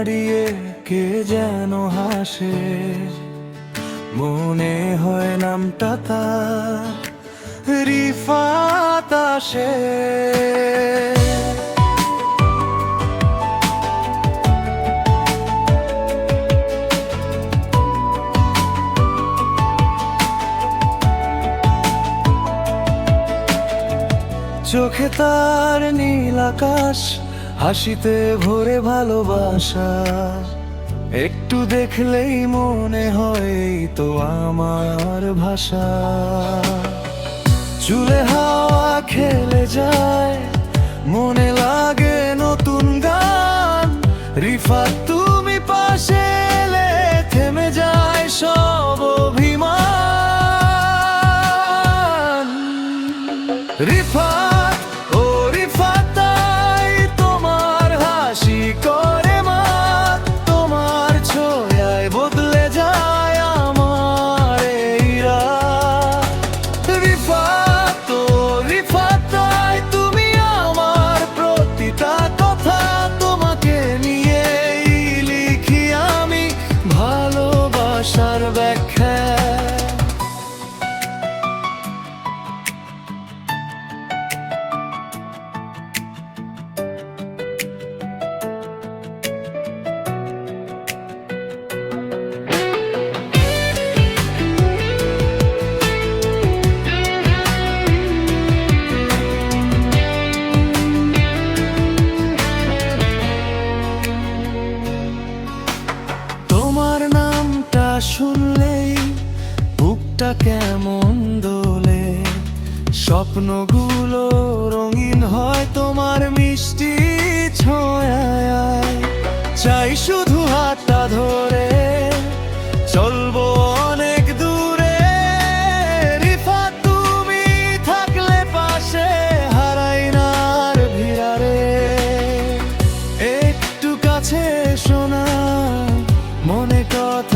দাঁড়িয়ে কে যেন হাসে, মনে হয় নামটা তার রিফাত আসে। চোখে তার নীল আকাশ, হাসিতে ভরে ভালোবাসা, একটু দেখলেই মনে হয় এই তো আমার ভাষা। চুলে হাওয়া খেলে যায়, মনে লাগে নতুন গান, রিফাত তুমি পাশে এলে থেমে যায় সব অভিমান। রিফাত ও রিফাত তোমার হাসি করে মাত, তোমার ছোঁয়ায় বদলে যায় আমার এই রাত। রিফাত ও রিফাত তুমি আমার প্রতিটা কথা, তোমাকে নিয়েই লিখি আমি ভালোবাসার ব্যাখ্যা। তোমার নামটা শুনলেই বুকটা কেমন দোলে, স্বপ্নগুলো রঙিন হয় তোমার মিষ্টি ছোঁয়ায়। চাই শুধু হাতটা ধরে চলবো অনেক দূরে, রিফাত তুমি থাকলে পাশে হারাই না আর ভিড়ারে। একটু কাছে শোনা মনে কথা